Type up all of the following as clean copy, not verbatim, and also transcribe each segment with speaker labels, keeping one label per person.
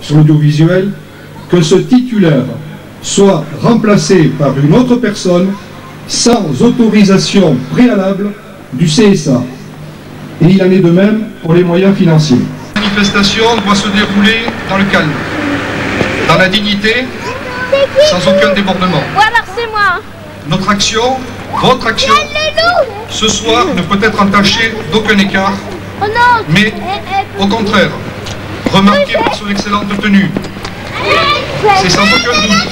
Speaker 1: sur l'audiovisuel que ce titulaire soit remplacé par une autre personne sans autorisation préalable du CSA. Et il en est de même pour les moyens financiers.
Speaker 2: La manifestation doit se dérouler dans le calme, dans la dignité, sans aucun débordement.
Speaker 3: Ou alors c'est moi.
Speaker 2: Notre action, votre action, ce soir ne peut être entachée d'aucun écart, mais au contraire, remarquée par son excellente tenue. C'est sans aucun doute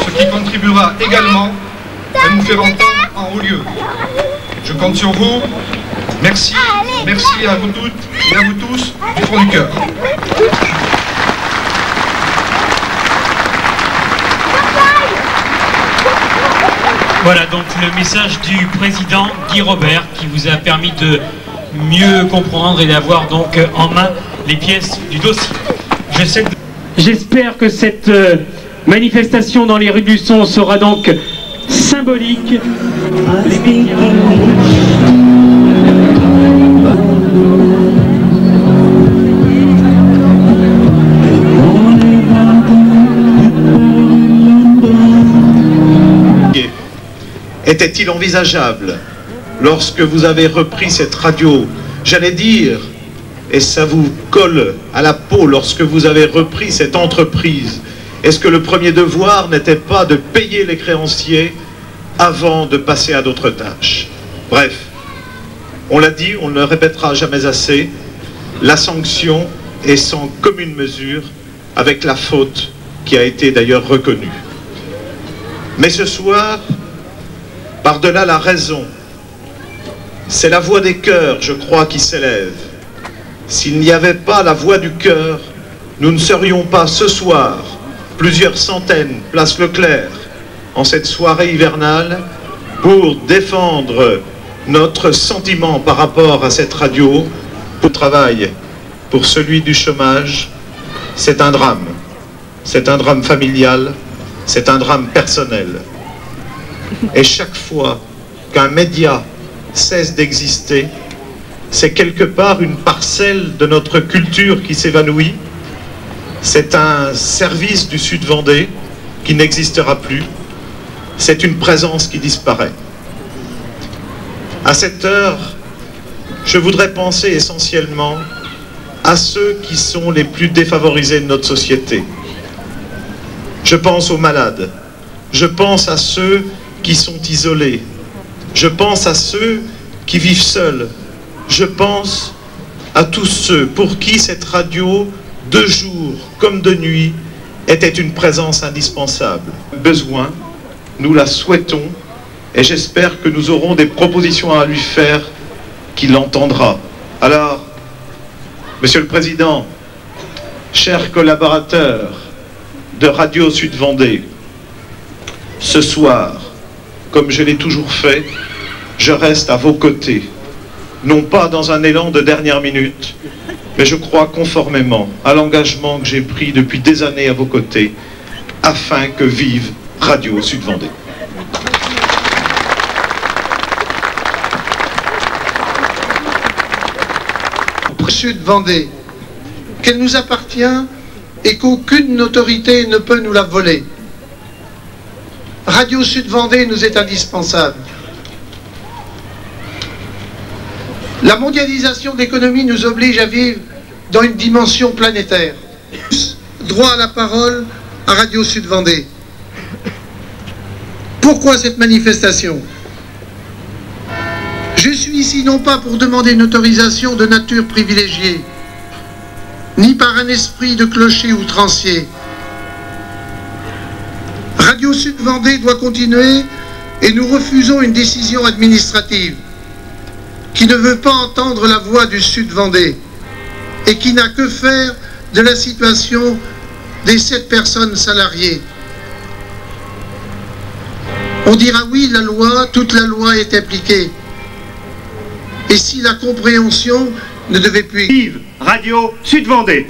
Speaker 2: ce qui contribuera également à nous faire entendre en haut lieu. Je compte sur vous. Merci, merci à vous toutes et à vous tous du fond du cœur.
Speaker 4: Voilà donc le message du président Guy Robert qui vous a permis de mieux comprendre et d'avoir donc en main les pièces du dossier. J'espère que cette manifestation dans les rues du son sera donc symbolique.
Speaker 5: Était-il envisageable, lorsque vous avez repris cette radio, j'allais dire, et ça vous colle à la peau lorsque vous avez repris cette entreprise, est-ce que le premier devoir n'était pas de payer les créanciers avant de passer à d'autres tâches? Bref, on l'a dit, on ne le répétera jamais assez, la sanction est sans commune mesure avec la faute qui a été d'ailleurs reconnue. Mais ce soir, par-delà la raison, c'est la voix des cœurs, je crois, qui s'élève. S'il n'y avait pas la voix du cœur, nous ne serions pas ce soir, plusieurs centaines, place Leclerc, en cette soirée hivernale, pour défendre notre sentiment par rapport à cette radio, pour le travail, pour celui du chômage. C'est un drame. C'est un drame familial, c'est un drame personnel. Et chaque fois qu'un média cesse d'exister, c'est quelque part une parcelle de notre culture qui s'évanouit. C'est un service du Sud-Vendée qui n'existera plus. C'est une présence qui disparaît. À cette heure, je voudrais penser essentiellement à ceux qui sont les plus défavorisés de notre société. Je pense aux malades. Je pense à ceux qui sont isolés. Je pense à ceux qui vivent seuls. Je pense à tous ceux pour qui cette radio, de jour comme de nuit, était une présence indispensable. Besoin, nous la souhaitons et j'espère que nous aurons des propositions à lui faire qu'il entendra. Alors, Monsieur le Président, chers collaborateurs de Radio Sud-Vendée, ce soir, comme je l'ai toujours fait, je reste à vos côtés, non pas dans un élan de dernière minute, mais je crois conformément à l'engagement que j'ai pris depuis des années à vos côtés, afin que vive Radio Sud-Vendée.
Speaker 6: Sud-Vendée, qu'elle nous appartient et qu'aucune autorité ne peut nous la voler. Radio Sud-Vendée nous est indispensable. La mondialisation de l'économie nous oblige à vivre dans une dimension planétaire. Droit à la parole à Radio Sud-Vendée. Pourquoi cette manifestation ? Je suis ici non pas pour demander une autorisation de nature privilégiée, ni par un esprit de clocher outrancier. Radio Sud-Vendée doit continuer et nous refusons une décision administrative qui ne veut pas entendre la voix du Sud-Vendée et qui n'a que faire de la situation des 7 personnes salariées. On dira oui, la loi, toute la loi est appliquée. Et si la compréhension ne devait plus...
Speaker 7: Vive Radio Sud-Vendée.